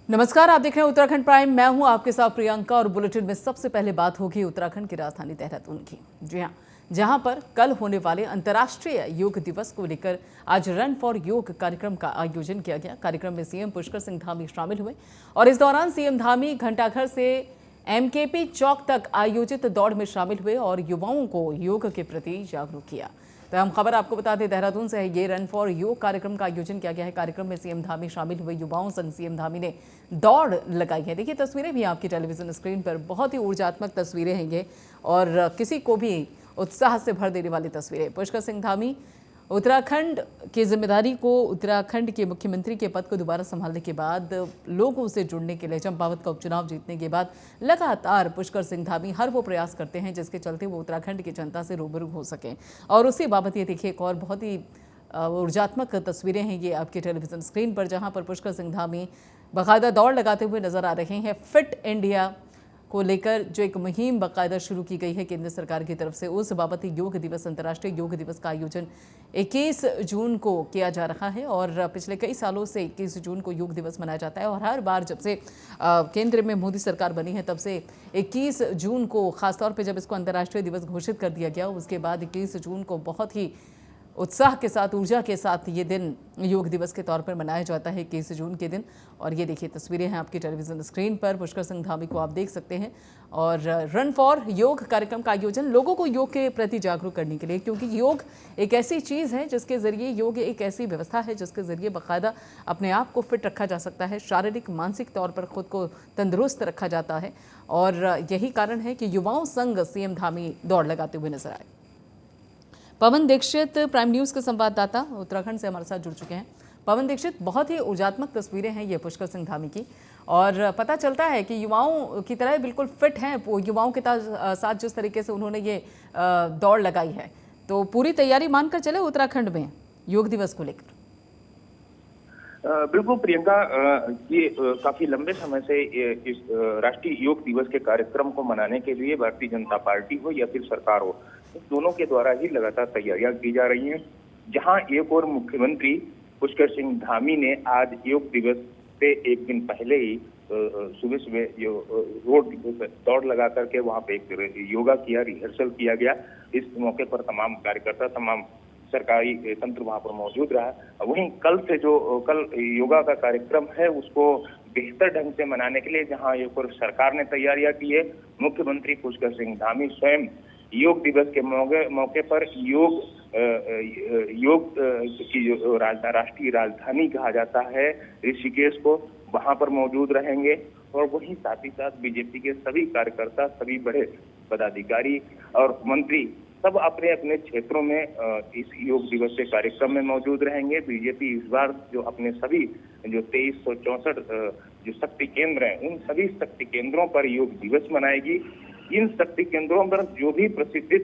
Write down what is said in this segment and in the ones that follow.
नमस्कार, आप देख रहे हैं उत्तराखंड प्राइम। मैं हूं आपके साथ प्रियंका और बुलेटिन में सबसे पहले बात होगी उत्तराखंड की राजधानी देहरादून की। जी हां, जहां पर कल होने वाले अंतर्राष्ट्रीय योग दिवस को लेकर आज रन फॉर योग कार्यक्रम का आयोजन किया गया। कार्यक्रम में सीएम पुष्कर सिंह धामी शामिल हुए और इस दौरान सीएम धामी घंटाघर से एमकेपी चौक तक आयोजित दौड़ में शामिल हुए और युवाओं को योग के प्रति जागरूक किया। तो हम खबर आपको बता दें, देहरादून से है। ये रन फॉर योग कार्यक्रम का आयोजन किया गया है। कार्यक्रम में सीएम धामी शामिल हुए। युवाओं संग सीएम धामी ने दौड़ लगाई है। देखिए तस्वीरें भी आपकी टेलीविजन स्क्रीन पर, बहुत ही ऊर्जात्मक तस्वीरें हैं ये और किसी को भी उत्साह से भर देने वाली तस्वीरें। पुष्कर सिंह धामी उत्तराखंड की जिम्मेदारी को, उत्तराखंड के मुख्यमंत्री के पद को दोबारा संभालने के बाद, लोगों से जुड़ने के लिए, चंपावत का उपचुनाव जीतने के बाद लगातार पुष्कर सिंह धामी हर वो प्रयास करते हैं जिसके चलते वो उत्तराखंड की जनता से रूबरू हो सकें। और उसी बाबत ये देखिए एक और बहुत ही ऊर्जात्मक तस्वीरें हैं ये आपके टेलीविजन स्क्रीन पर, जहां पर पुष्कर सिंह धामी बाकायदा दौड़ लगाते हुए नजर आ रहे हैं। फिट इंडिया को लेकर जो एक मुहिम बाकायदा शुरू की गई है केंद्र सरकार की तरफ से, उस बाबत योग दिवस, अंतर्राष्ट्रीय योग दिवस का आयोजन 21 जून को किया जा रहा है। और पिछले कई सालों से 21 जून को योग दिवस मनाया जाता है और हर बार जब से केंद्र में मोदी सरकार बनी है तब से 21 जून को, खासतौर पर जब इसको अंतर्राष्ट्रीय दिवस घोषित कर दिया गया, उसके बाद 21 जून को बहुत ही उत्साह के साथ, ऊर्जा के साथ ये दिन योग दिवस के तौर पर मनाया जाता है 21 जून के दिन। और ये देखिए तस्वीरें हैं आपकी टेलीविजन स्क्रीन पर, पुष्कर सिंह धामी को आप देख सकते हैं। और रन फॉर योग कार्यक्रम का आयोजन लोगों को योग के प्रति जागरूक करने के लिए, क्योंकि योग एक ऐसी चीज़ है जिसके ज़रिए, योग एक ऐसी व्यवस्था है जिसके ज़रिए बाकायदा अपने आप को फिट रखा जा सकता है, शारीरिक मानसिक तौर पर खुद को तंदुरुस्त रखा जाता है। और यही कारण है कि युवाओं संग सीएम धामी दौड़ लगाते हुए नजर आए। पवन दीक्षित प्राइम न्यूज़ के संवाददाता उत्तराखंड से हमारे साथ जुड़ चुके हैं। पवन दीक्षित, बहुत ही ऊर्जात्मक तस्वीरें हैं ये पुष्कर सिंह धामी की और पता चलता है कि युवाओं की तरह बिल्कुल फिट हैं। युवाओं के साथ जिस तरीके से उन्होंने ये दौड़ लगाई है, तो पूरी तैयारी मानकर चले उत्तराखंड में योग दिवस को लेकर। बिल्कुल प्रियंका, ये काफी लंबे समय से इस राष्ट्रीय योग दिवस के कार्यक्रम को मनाने के लिए भारतीय जनता पार्टी हो या फिर सरकार हो, दोनों के द्वारा ही लगातार तैयारियां की जा रही हैं। जहां एक और मुख्यमंत्री पुष्कर सिंह धामी ने आज योग दिवस से एक दिन पहले ही सुबह सुबह जो रोड दौड़ लगा करके वहां पे एक योगा किया, रिहर्सल किया गया। इस मौके पर तमाम कार्यकर्ता, तमाम सरकारी तंत्र वहां पर मौजूद रहा। वहीं कल योगा का कार्यक्रम है, उसको बेहतर ढंग से मनाने के लिए जहां एक और सरकार ने तैयारियां की है, मुख्यमंत्री पुष्कर सिंह धामी स्वयं योग दिवस के मौके पर योग की जो राष्ट्रीय राजधानी कहा जाता है ऋषिकेश को, वहां पर मौजूद रहेंगे। और वहीं साथ ही साथ बीजेपी के सभी कार्यकर्ता, सभी बड़े पदाधिकारी और मंत्री सब अपने अपने क्षेत्रों में इस योग दिवस के कार्यक्रम में मौजूद रहेंगे। बीजेपी इस बार जो अपने सभी जो 2364 जो शक्ति केंद्र हैं, उन सभी शक्ति केंद्रों पर योग दिवस मनाएगी। इन शक्ति केंद्रों पर जो भी प्रसिद्ध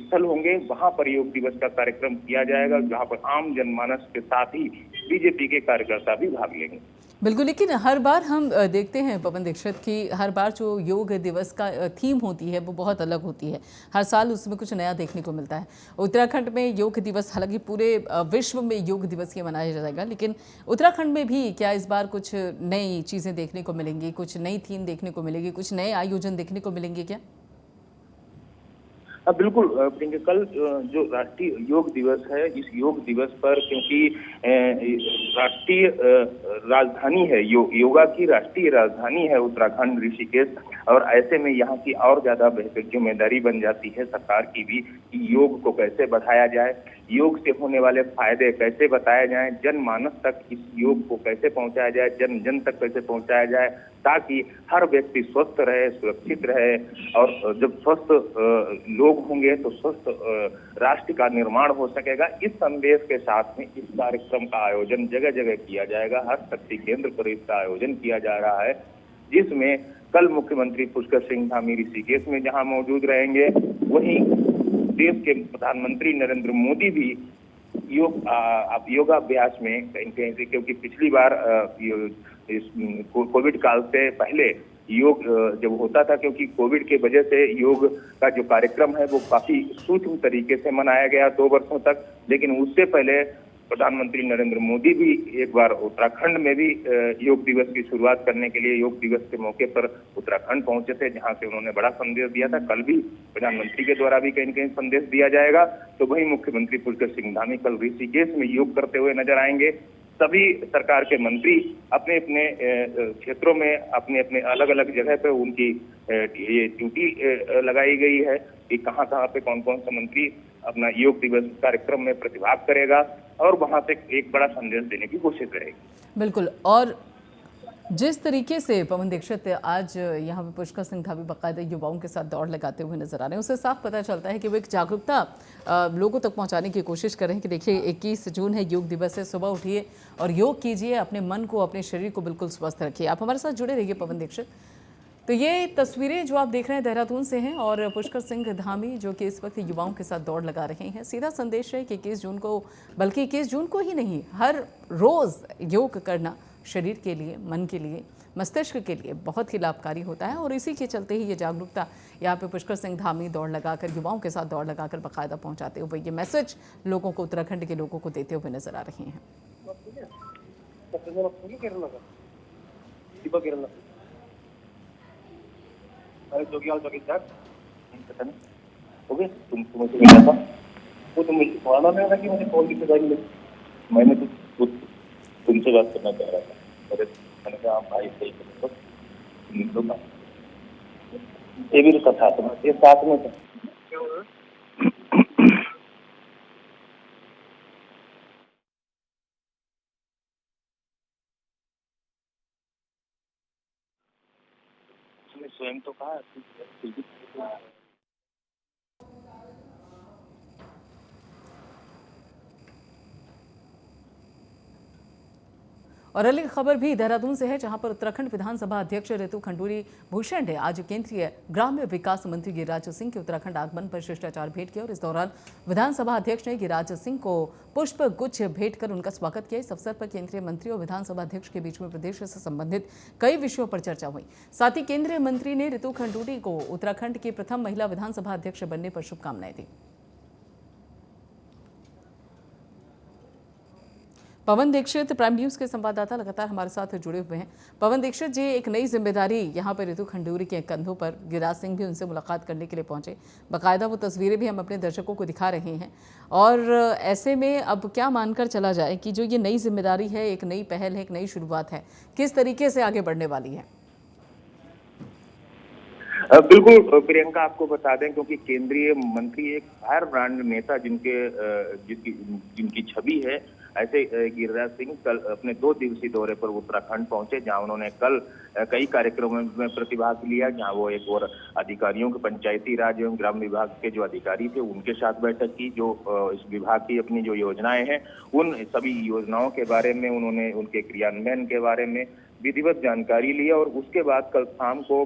स्थल होंगे, वहां पर योग दिवस का कार्यक्रम किया जाएगा, जहां पर आम जनमानस के साथ ही बीजेपी के कार्यकर्ता भी भाग लेंगे। बिल्कुल, लेकिन हर बार हम देखते हैं पवन दीक्षित की हर बार जो योग दिवस का थीम होती है वो बहुत अलग होती है। हर साल उसमें कुछ नया देखने को मिलता है। उत्तराखंड में योग दिवस, हालांकि पूरे विश्व में योग दिवस ये मनाया जाएगा, लेकिन उत्तराखंड में भी क्या इस बार कुछ नई चीज़ें देखने को मिलेंगी, कुछ नई थीम देखने को मिलेगी, कुछ नए आयोजन देखने को मिलेंगे क्या? बिल्कुल प्रियंका, कल जो राष्ट्रीय योग दिवस है, इस योग दिवस पर क्योंकि राष्ट्रीय राजधानी है, योगा की राष्ट्रीय राजधानी है उत्तराखंड ऋषिकेश, और ऐसे में यहाँ की और ज्यादा बेहतर जिम्मेदारी बन जाती है सरकार की भी कि योग को कैसे बढ़ाया जाए, योग से होने वाले फायदे कैसे बताए जाएं, जनमानस तक इस योग को कैसे पहुंचाया जाए, जन जन तक कैसे पहुंचाया जाए, ताकि हर व्यक्ति स्वस्थ रहे, सुरक्षित रहे। और जब स्वस्थ लोग होंगे तो स्वस्थ राष्ट्र का निर्माण हो सकेगा। इस संदेश के साथ में इस कार्यक्रम का आयोजन जगह जगह किया जाएगा। हर शक्ति केंद्र पर इसका आयोजन किया जा रहा है, जिसमें कल मुख्यमंत्री पुष्कर सिंह धामी ऋषिकेश में जहां मौजूद रहेंगे, वहीं देश के प्रधानमंत्री नरेंद्र मोदी भी योगाभ्यास में कहीं, क्योंकि पिछली बार कोविड काल से पहले योग जब होता था, क्योंकि कोविड के वजह से योग का जो कार्यक्रम है वो काफी सूक्ष्म तरीके से मनाया गया 2 वर्षों तक, लेकिन उससे पहले प्रधानमंत्री नरेंद्र मोदी भी एक बार उत्तराखंड में भी योग दिवस की शुरुआत करने के लिए योग दिवस के मौके पर उत्तराखंड पहुंचे थे, जहां से उन्होंने बड़ा संदेश दिया था। कल भी प्रधानमंत्री के द्वारा भी कहीं न कहीं संदेश दिया जाएगा। तो वहीं मुख्यमंत्री पुष्कर सिंह धामी कल ऋषिकेश में योग करते हुए नजर आएंगे। सभी सरकार के मंत्री अपने अपने क्षेत्रों में अपने अपने अलग अलग जगह पे उनकी ये ड्यूटी लगाई गई है कि कहाँ कहाँ पे कौन कौन सा मंत्री अपना योग दिवस कार्यक्रम में प्रतिभाग करेगा और वहां से एक बड़ा संदेश देने की कोशिश करेगी। बिल्कुल। और जिस तरीके से पवन दीक्षित आज यहाँ पे पुष्कर सिंह धामी बाकायदा युवाओं के साथ दौड़ लगाते हुए नजर आ रहे हैं, उससे साफ पता चलता है कि वो एक जागरूकता लोगों तक पहुंचाने की कोशिश कर रहे हैं कि देखिए 21 जून है, योग दिवस है, सुबह उठिए और योग कीजिए, अपने मन को अपने शरीर को बिल्कुल स्वस्थ रखिए। आप हमारे साथ जुड़े रहिए पवन दीक्षित। तो ये तस्वीरें जो आप देख रहे हैं देहरादून से हैं और पुष्कर सिंह धामी जो कि इस वक्त युवाओं के साथ दौड़ लगा रहे हैं। सीधा संदेश है कि 21 जून को, बल्कि 21 जून को ही नहीं, हर रोज़ योग करना शरीर के लिए, मन के लिए, मस्तिष्क के लिए बहुत ही लाभकारी होता है। और इसी के चलते ही ये जागरूकता यहाँ पे पुष्कर सिंह धामी दौड़ लगाकर, युवाओं के साथ दौड़ लगाकर बाकायदा पहुँचाते हुए ये मैसेज लोगों को, उत्तराखंड के लोगों को देते हुए नजर आ रहे हैं। अरे जोगियाल जोगी सर, पता नहीं हो गया तुमसे मिला था वो, तुम मुझे पढ़ाना नहीं था कि मुझे कॉल की सगाई मिली। मैंने तो तुमसे बात करना चाह रहा था। अरे मैंने कहा आप भाई सही करो तो ये भी तो था, तो ये साथ में था। स्वयं तो कहा और अगली खबर भी देहरादून से है, जहां पर उत्तराखंड विधानसभा अध्यक्ष रितु खंडूरी भूषण ने आज केंद्रीय ग्राम्य विकास मंत्री गिरिराज सिंह के उत्तराखंड आगमन पर शिष्टाचार भेंट किया और इस दौरान विधानसभा अध्यक्ष ने गिरिराज सिंह को पुष्प गुच्छ भेंट कर उनका स्वागत किया। इस अवसर पर केंद्रीय मंत्री और विधानसभा अध्यक्ष के बीच में प्रदेश से संबंधित कई विषयों पर चर्चा हुई। साथ ही केंद्रीय मंत्री ने रितु खंडूरी को उत्तराखंड की प्रथम महिला विधानसभा अध्यक्ष बनने पर शुभकामनाएं दी। पवन दीक्षित प्राइम न्यूज के संवाददाता लगातार हमारे साथ जुड़े हुए हैं। पवन दीक्षित जी, एक नई जिम्मेदारी यहाँ पर रितु खंडूरी के कंधों पर, गिरिराज सिंह भी उनसे मुलाकात करने के लिए पहुंचे, बाकायदा वो तस्वीरें भी हम अपने दर्शकों को दिखा रहे हैं। और ऐसे में अब क्या मानकर चला जाए कि जो ये नई जिम्मेदारी है, एक नई पहल है, एक नई शुरुआत है, किस तरीके से आगे बढ़ने वाली है? बिल्कुल प्रियंका, आपको बता दें क्योंकि केंद्रीय मंत्री एक फायर ब्रांड नेता जिनकी छवि है, ऐसे गिरिराज सिंह कल अपने 2 दिवसीय दौरे पर उत्तराखंड पहुंचे, जहां उन्होंने कल कई कार्यक्रमों में प्रतिभाग लिया, जहां वो एक और अधिकारियों के, पंचायती राज एवं ग्राम विभाग के जो अधिकारी थे उनके साथ बैठक की। जो इस विभाग की अपनी जो योजनाएं हैं, उन सभी योजनाओं के बारे में उन्होंने, उनके क्रियान्वयन के बारे में विधिवत जानकारी ली और उसके बाद कल शाम को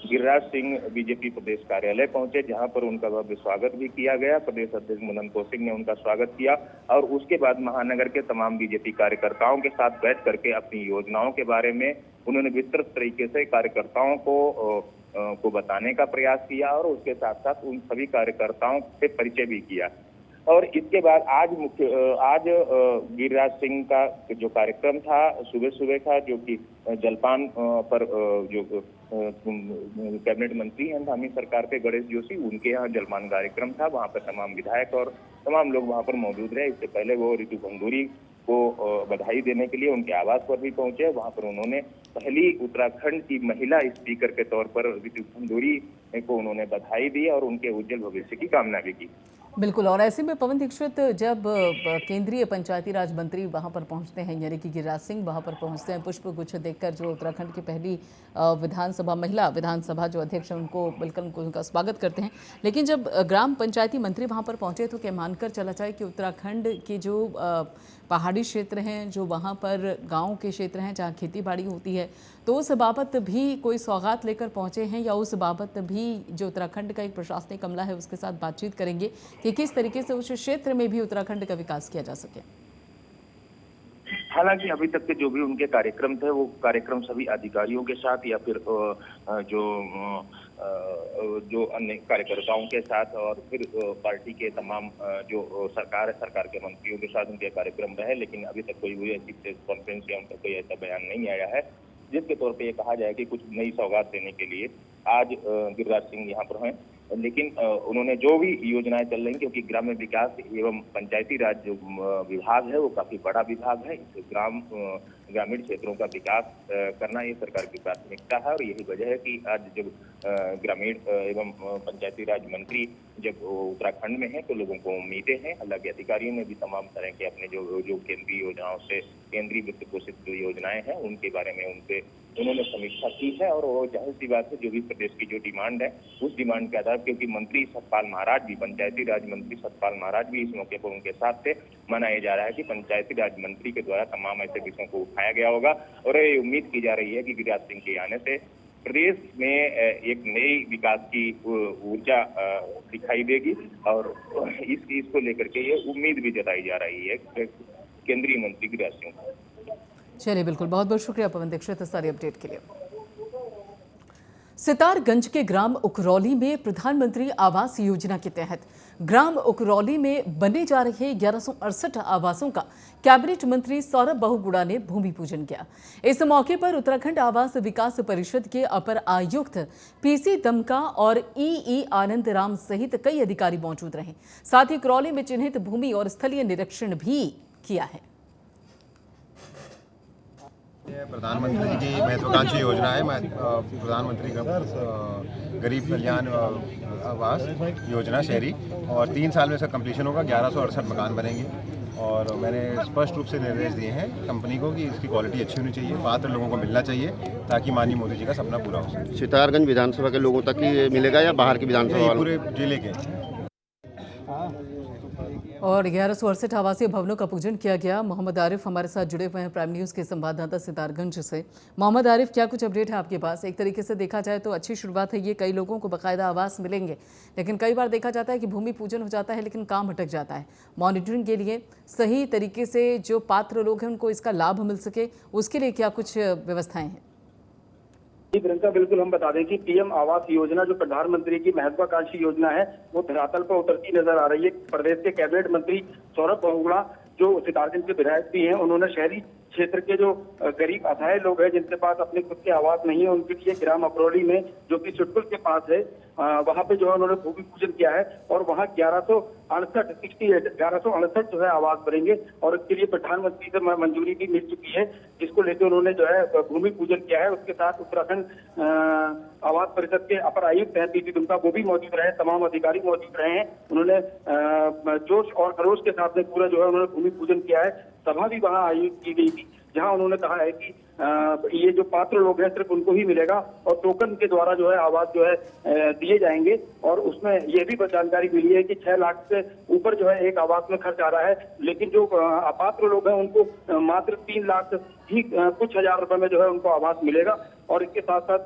गिरिराज सिंह बीजेपी प्रदेश कार्यालय पहुंचे, जहां पर उनका भव्य स्वागत भी किया गया। प्रदेश अध्यक्ष मदन कौशिक ने उनका स्वागत किया और उसके बाद महानगर के तमाम बीजेपी कार्यकर्ताओं के साथ बैठ करके अपनी योजनाओं के बारे में उन्होंने विस्तृत तरीके से कार्यकर्ताओं को बताने का प्रयास किया और उसके साथ साथ उन सभी कार्यकर्ताओं से परिचय भी किया। और इसके बाद आज गिरिराज सिंह का जो कार्यक्रम था सुबह का, जो कि जलपान पर जो कैबिनेट मंत्री हैं धामी सरकार के गणेश जोशी, उनके यहाँ जलपान कार्यक्रम था। वहाँ पर तमाम विधायक और तमाम लोग वहाँ पर मौजूद रहे। इससे पहले वो रितु खंडूरी को बधाई देने के लिए उनके आवास पर भी पहुंचे। वहाँ पर उन्होंने पहली उत्तराखंड की महिला स्पीकर के तौर पर रितु खंडूरी को उन्होंने बधाई दी और उनके उज्जवल भविष्य की कामना भी की। बिल्कुल। और ऐसे में पवन दीक्षित, जब केंद्रीय पंचायती राज मंत्री वहां पर पहुंचते हैं, यानी कि गिरिराज सिंह वहां पर पहुंचते हैं, पुष्प गुच्छ देखकर जो उत्तराखंड की पहली महिला विधानसभा जो अध्यक्ष हैं उनको मिलकर उनका स्वागत करते हैं, लेकिन जब ग्राम पंचायती मंत्री वहां पर पहुंचे तो क्या मानकर चला जाए कि उत्तराखंड के जो पहाड़ी क्षेत्र हैं, जो वहाँ पर गाँव के क्षेत्र हैं जहाँ खेती बाड़ी होती है, तो उस बाबत भी कोई सौगात लेकर पहुँचे हैं या उस बाबत भी जो उत्तराखंड का एक प्रशासनिक अमला है उसके साथ बातचीत करेंगे कि किस तरीके से उस क्षेत्र में भी उत्तराखंड का विकास किया जा सके? हालांकि अभी तक के जो भी उनके कार्यक्रम थे वो कार्यक्रम सभी अधिकारियों के साथ या फिर जो जो अन्य कार्यकर्ताओं के साथ और फिर पार्टी के तमाम जो सरकार के मंत्रियों के साथ उनके कार्यक्रम रहे, लेकिन अभी तक कोई हुई ऐसी प्रेस कॉन्फ्रेंस या उनका कोई ऐसा बयान नहीं आया है जिसके तौर पे ये कहा जाए कि कुछ नई सौगात देने के लिए आज गिरिराज सिंह यहाँ पर हैं। लेकिन उन्होंने जो भी योजनाएं चल रही, क्योंकि ग्राम्य विकास एवं पंचायती राज जो विभाग है वो काफी बड़ा विभाग है, इस ग्रामीण क्षेत्रों का विकास करना ये सरकार की प्राथमिकता है। और यही वजह है कि आज जब ग्रामीण एवं पंचायती राज मंत्री जब उत्तराखंड में है तो लोगों को उम्मीदें हैं। हालांकि अधिकारियों ने भी तमाम तरह के अपने जो केंद्रीय योजनाओं से केंद्रीय वित्त पोषित जो योजनाएं हैं उनके बारे में उन्होंने समीक्षा की है। और वो जाहिर सी बात है जो भी प्रदेश की जो डिमांड है उस डिमांड के आधार, क्योंकि मंत्री सतपाल महाराज भी, पंचायती राज मंत्री सतपाल महाराज भी इस मौके पर उनके साथ थे, मनाया जा रहा है कि पंचायती राज मंत्री के द्वारा तमाम ऐसे विषयों को उठाया गया होगा। और ये उम्मीद की जा रही है कि गिरिराज सिंह के आने से प्रदेश में एक नई विकास की ऊर्जा दिखाई देगी और इसको लेकर के ये उम्मीद भी जताई जा रही है केंद्रीय मंत्री गिरिराज सिंह को। चलिए, बिल्कुल, बहुत बहुत शुक्रिया पवन दीक्षित सारी अपडेट के लिए। सितारगंज के ग्राम उकरौली में प्रधानमंत्री आवास योजना के तहत ग्राम उकरौली में बने जा रहे 1168 आवासों का कैबिनेट मंत्री सौरभ बहुगुणा ने भूमि पूजन किया। इस मौके पर उत्तराखंड आवास विकास परिषद के अपर आयुक्त पीसी दमका और ई आनंद राम सहित कई अधिकारी मौजूद रहे। साथ ही उकरौली में चिन्हित भूमि और स्थलीय निरीक्षण भी किया है। प्रधानमंत्री जी की महत्वाकांक्षी योजना है प्रधानमंत्री गरीब कल्याण आवास योजना शहरी, और 3 साल में इसका कंप्लीशन होगा। 1168 मकान बनेंगे और मैंने स्पष्ट रूप से निर्देश दिए हैं कंपनी को कि इसकी क्वालिटी अच्छी होनी चाहिए, पात्र लोगों को मिलना चाहिए ताकि माननीय मोदी जी का सपना पूरा हो सके। सितारगंज विधानसभा के लोगों तक ही मिलेगा या बाहर की विधानसभा? पूरे जिले के। और 1168 आवासीय भवनों का पूजन किया गया। मोहम्मद आरिफ हमारे साथ जुड़े हुए हैं प्राइम न्यूज़ के संवाददाता सितारगंज से। मोहम्मद आरिफ, क्या कुछ अपडेट है आपके पास? एक तरीके से देखा जाए तो अच्छी शुरुआत है, ये कई लोगों को बाकायदा आवास मिलेंगे, लेकिन कई बार देखा जाता है कि भूमि पूजन हो जाता है लेकिन काम अटक जाता है। मॉनिटरिंग के लिए सही तरीके से जो पात्र लोग हैं उनको इसका लाभ मिल सके, उसके लिए क्या कुछ व्यवस्थाएं हैं? जी प्रियंका, बिल्कुल हम बता दें कि पीएम आवास योजना जो प्रधानमंत्री की महत्वाकांक्षी योजना है वो धरातल पर उतरती नजर आ रही है। प्रदेश के कैबिनेट मंत्री सौरभ बहुगुणा जो सितारगंज के विधायक भी हैं, उन्होंने शहरी क्षेत्र के जो गरीब असहाय लोग हैं जिनके पास अपने खुद के आवास नहीं है, उनके लिए ग्राम अकरौली में जो कि चुटकुल के पास है वहां पे जो है उन्होंने भूमि पूजन किया है और वहां 1168 जो है आवास बनेंगे और इसके लिए प्रधानमंत्री से मंजूरी भी मिल चुकी है, जिसको लेकर उन्होंने जो है भूमि पूजन किया है। उसके साथ उत्तराखंड आवास परिषद के अपर आयुक्त हैं पीसी दुमका, वो भी मौजूद रहे, तमाम अधिकारी मौजूद रहे हैं। उन्होंने जोश और खरोश के साथ में पूरा जो है उन्होंने भूमि पूजन किया है। सभा भी वहां आयोजित की गई थी जहां उन्होंने कहा है कि ये जो पात्र लोग हैं सिर्फ उनको ही मिलेगा और टोकन के द्वारा जो है आवास जो है दिए जाएंगे। और उसमें ये भी जानकारी मिली है कि 6 लाख से ऊपर जो है एक आवास में खर्च आ रहा है, लेकिन जो अपात्र लोग हैं उनको मात्र 3 लाख ही कुछ हजार रुपए में जो है उनको आवास मिलेगा। और इसके साथ साथ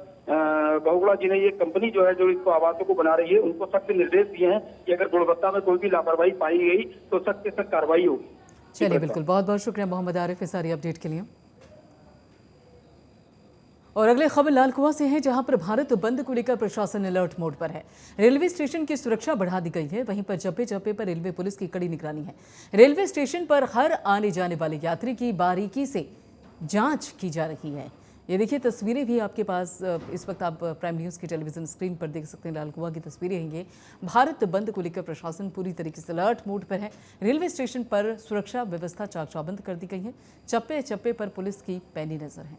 बहुगुणा जी ने ये कंपनी जो है जो इसको आवासों को बना रही है उनको सख्त निर्देश दिए हैं कि अगर गुणवत्ता में कोई भी लापरवाही पाई गई तो सख्त से सख्त कार्रवाई होगी। चलिए, बिल्कुल, बहुत बहुत शुक्रिया मोहम्मद आरिफ इस सारी अपडेट के लिए। और अगले खबर लाल कुआं से है, जहां पर भारत बंद को लेकर प्रशासन अलर्ट मोड पर है। रेलवे स्टेशन की सुरक्षा बढ़ा दी गई है, वहीं पर जप्पे जप्पे पर रेलवे पुलिस की कड़ी निगरानी है। रेलवे स्टेशन पर हर आने जाने वाले यात्री की बारीकी से जांच की जा रही है। ये देखिए तस्वीरें भी आपके पास इस वक्त आप प्राइम न्यूज़ की टेलीविजन स्क्रीन पर देख सकते हैं। लाल कुआं की तस्वीरें हैं ये। भारत बंद को लेकर प्रशासन पूरी तरीके से अलर्ट मोड पर है। रेलवे स्टेशन पर सुरक्षा व्यवस्था चाक चौबंद कर दी गई है। चप्पे चप्पे पर पुलिस की पैनी नजर है।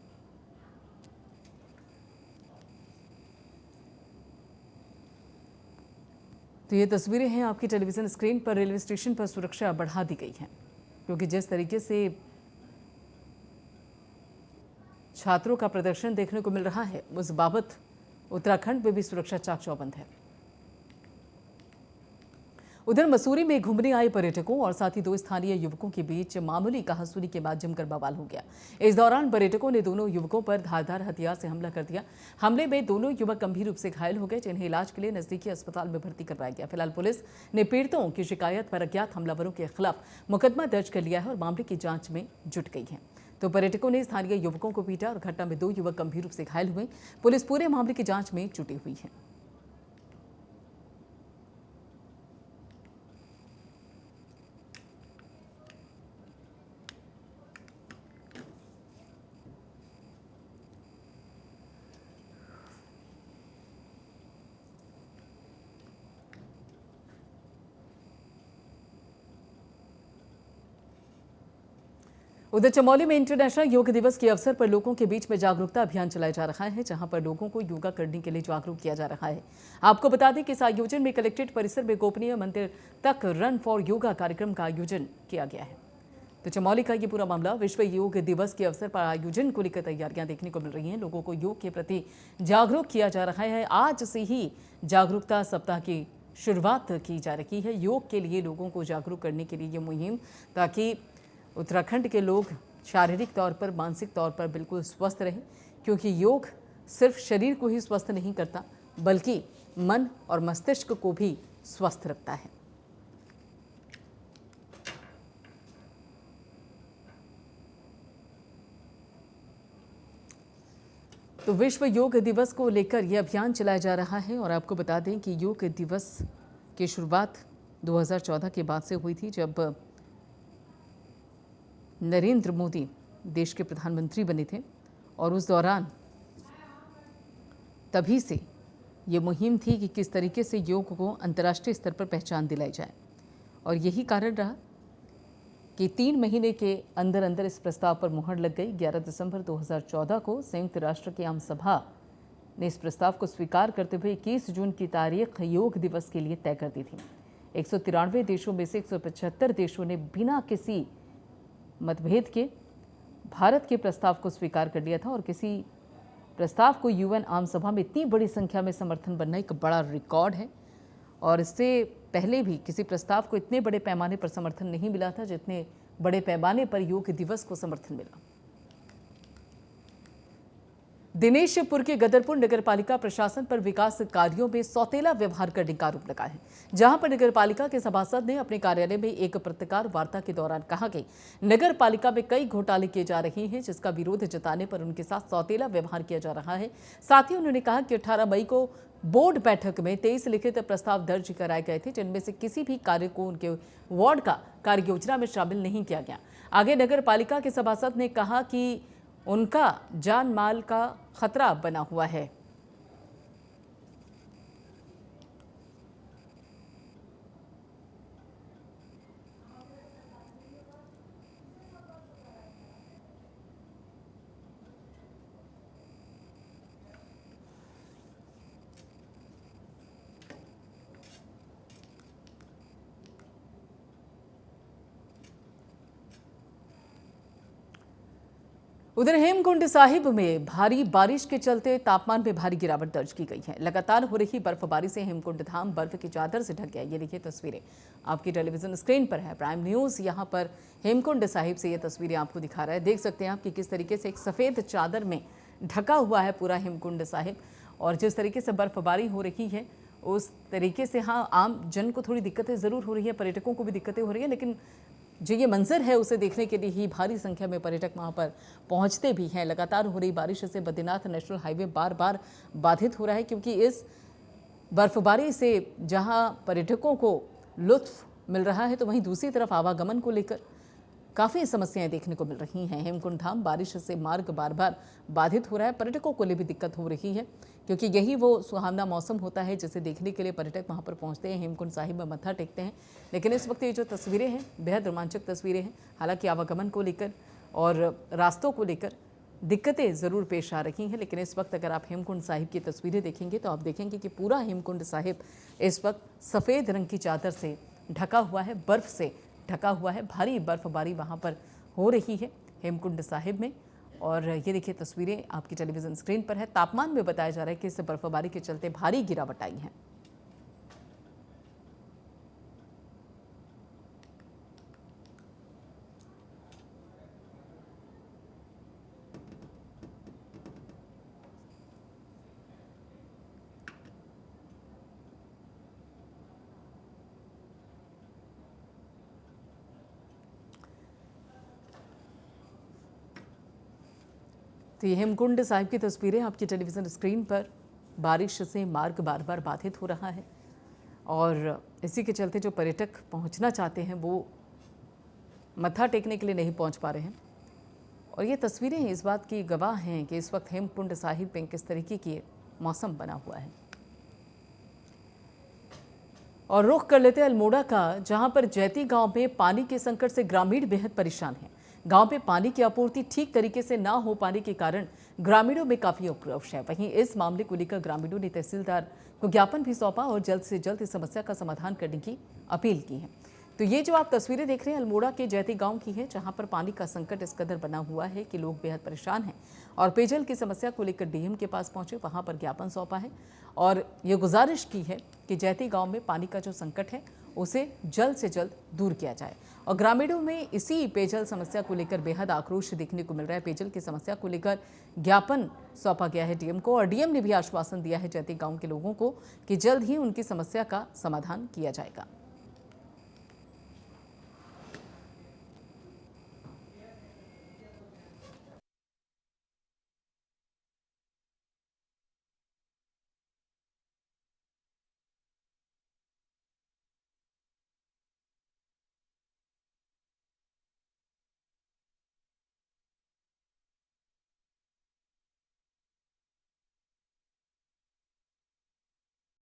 तो ये तस्वीरें हैं आपकी टेलीविजन स्क्रीन पर। रेलवे स्टेशन पर सुरक्षा बढ़ा दी गई है क्योंकि जिस तरीके से छात्रों का प्रदर्शन देखने को मिल रहा है उस बाबत उत्तराखंड में भी सुरक्षा चाक चौबंद है। उधर मसूरी में घूमने आए पर्यटकों और साथ ही 2 स्थानीय युवकों के बीच मामूली कहासुनी के बाद जमकर बवाल हो गया। इस दौरान पर्यटकों ने दोनों युवकों पर धारदार हथियार से हमला कर दिया। हमले में दोनों युवक गंभीर रूप से घायल हो गए, जिन्हें इलाज के लिए नजदीकी अस्पताल में भर्ती करवाया गया। फिलहाल पुलिस ने पीड़ितों की शिकायत पर अज्ञात हमलावरों के खिलाफ मुकदमा दर्ज कर लिया है और मामले की जांच में जुट गई है। तो पर्यटकों ने स्थानीय युवकों को पीटा और घटना में 2 युवक गंभीर रूप से घायल हुए। पुलिस पूरे मामले की जांच में जुटी हुई है। उधर चमोली में इंटरनेशनल योग दिवस के अवसर पर लोगों के बीच में जागरूकता अभियान चलाया जा रहा है, जहां पर लोगों को योगा करने के लिए जागरूक किया जा रहा है। आपको बता दें कि इस आयोजन में कलेक्ट्रेट परिसर में गोपनीय मंदिर तक रन फॉर योगा कार्यक्रम का आयोजन किया गया है। तो चमोली का ये पूरा मामला विश्व योग दिवस के अवसर पर आयोजन को लेकर तैयारियां देखने को मिल रही हैं। लोगों को योग के प्रति जागरूक किया जा रहा है। आज से ही जागरूकता सप्ताह की शुरुआत की जा रही है। योग के लिए लोगों को जागरूक करने के लिए ये मुहिम, ताकि उत्तराखंड के लोग शारीरिक तौर पर, मानसिक तौर पर बिल्कुल स्वस्थ रहें, क्योंकि योग सिर्फ शरीर को ही स्वस्थ नहीं करता बल्कि मन और मस्तिष्क को भी स्वस्थ रखता है। तो विश्व योग दिवस को लेकर यह अभियान चलाया जा रहा है और आपको बता दें कि योग दिवस की शुरुआत 2014 के बाद से हुई थी, जब नरेंद्र मोदी देश के प्रधानमंत्री बने थे और उस दौरान तभी से ये मुहिम थी कि किस तरीके से योग को अंतर्राष्ट्रीय स्तर पर पहचान दिलाई जाए। और यही कारण रहा कि 3 महीने के अंदर अंदर इस प्रस्ताव पर मुहर लग गई। 11 दिसंबर 2014 को संयुक्त राष्ट्र की आम सभा ने इस प्रस्ताव को स्वीकार करते हुए 21 जून की तारीख योग दिवस के लिए तय कर दी थी। 193 देशों में से 175 देशों ने बिना किसी मतभेद के भारत के प्रस्ताव को स्वीकार कर लिया था। और किसी प्रस्ताव को यूएन आम सभा में इतनी बड़ी संख्या में समर्थन बनना एक बड़ा रिकॉर्ड है। और इससे पहले भी किसी प्रस्ताव को इतने बड़े पैमाने पर समर्थन नहीं मिला था जितने बड़े पैमाने पर योग दिवस को समर्थन मिला। दिनेशपुर के गदरपुर नगरपालिका प्रशासन पर विकास कार्यों में सौतेला व्यवहार करने का आरोप लगा है, जहां पर नगरपालिका के सभासद ने अपने कार्यालय में एक पत्रकार वार्ता के दौरान कहा कि नगरपालिका में कई घोटाले किए जा रहे हैं, जिसका विरोध जताने पर उनके साथ सौतेला व्यवहार किया जा रहा है। साथ ही उन्होंने कहा कि 18 मई को बोर्ड बैठक में 23 लिखित प्रस्ताव दर्ज कराए गए थे, जिनमें से किसी भी कार्य को उनके वार्ड का कार्य योजना में शामिल नहीं किया गया। आगे नगरपालिका के सभासद ने कहा कि उनका जान माल का खतरा बना हुआ है। उधर हेमकुंड साहिब में भारी बारिश के चलते तापमान में भारी गिरावट दर्ज की गई है। लगातार हो रही बर्फबारी से हेमकुंड धाम बर्फ की चादर से ढक गया। ये देखिए तस्वीरें आपकी टेलीविजन स्क्रीन पर है। प्राइम न्यूज़ यहाँ पर हेमकुंड साहिब से ये तस्वीरें आपको दिखा रहा है। देख सकते हैं आप कि किस तरीके से एक सफ़ेद चादर में ढका हुआ है पूरा हेमकुंड साहिब। और जिस तरीके से बर्फबारी हो रही है उस तरीके से हाँ, आम जन को थोड़ी दिक्कतें ज़रूर हो रही है, पर्यटकों को भी दिक्कतें हो रही है, लेकिन जो ये मंजर है उसे देखने के लिए ही भारी संख्या में पर्यटक वहाँ पर पहुँचते भी हैं। लगातार हो रही बारिश से बद्रीनाथ नेशनल हाईवे बार बार बाधित हो रहा है, क्योंकि इस बर्फबारी से जहाँ पर्यटकों को लुत्फ मिल रहा है तो वहीं दूसरी तरफ आवागमन को लेकर काफ़ी समस्याएं देखने को मिल रही हैं। हेमकुंड धाम बारिश से मार्ग बार बार बाधित हो रहा है, पर्यटकों को लिए भी दिक्कत हो रही है, क्योंकि यही वो सुहावना मौसम होता है जिसे देखने के लिए पर्यटक वहाँ पर पहुँचते हैं, हेमकुंड साहिब में मत्था टेकते हैं। लेकिन इस वक्त ये जो तस्वीरें हैं बेहद रोमांचक तस्वीरें हैं। हालांकि आवागमन को लेकर और रास्तों को लेकर दिक्कतें ज़रूर पेश आ रही हैं, लेकिन इस वक्त अगर आप हेमकुंड साहिब की तस्वीरें देखेंगे तो आप देखेंगे कि पूरा हेमकुंड साहिब इस वक्त सफ़ेद रंग की चादर से ढका हुआ है, बर्फ़ से ढका हुआ है। भारी बर्फबारी वहाँ पर हो रही है हेमकुंड साहिब में। और ये देखिए तस्वीरें आपकी टेलीविज़न स्क्रीन पर है। तापमान में बताया जा रहा है कि इस बर्फबारी के चलते भारी गिरावट आई है। तो ये हेमकुंड साहिब की तस्वीरें आपकी टेलीविज़न स्क्रीन पर। बारिश से मार्ग बार बार बाधित हो रहा है और इसी के चलते जो पर्यटक पहुंचना चाहते हैं वो मत्था टेकने के लिए नहीं पहुंच पा रहे हैं। और ये तस्वीरें इस बात की गवाह हैं कि इस वक्त हेमकुंड साहिब में किस तरीके की मौसम बना हुआ है। और रुख कर लेते हैं अल्मोड़ा का, जहां पर जैती गांव में पानी के संकट से ग्रामीण बेहद परेशान हैं। गांव में पानी की आपूर्ति ठीक तरीके से ना हो पाने के कारण ग्रामीणों में काफी उक्रोश है। वहीं इस मामले को लेकर ग्रामीणों ने तहसीलदार को ज्ञापन भी सौंपा और जल्द से जल्द इस समस्या का समाधान करने की अपील की है। तो ये जो आप तस्वीरें देख रहे हैं अल्मोड़ा के जैती गांव की है, जहां पर पानी का संकट इस कदर बना हुआ है कि लोग बेहद परेशान हैं और पेयजल की समस्या को लेकर डीएम के पास पहुंचे, वहां पर ज्ञापन सौंपा है और ये गुजारिश की है कि जैती गांव में पानी का जो संकट है उसे जल्द से जल्द दूर किया जाए। और ग्रामीणों में इसी पेयजल समस्या को लेकर बेहद आक्रोश देखने को मिल रहा है। पेयजल की समस्या को लेकर ज्ञापन सौंपा गया है डीएम को और डीएम ने भी आश्वासन दिया है जैती गांव के लोगों को कि जल्द ही उनकी समस्या का समाधान किया जाएगा।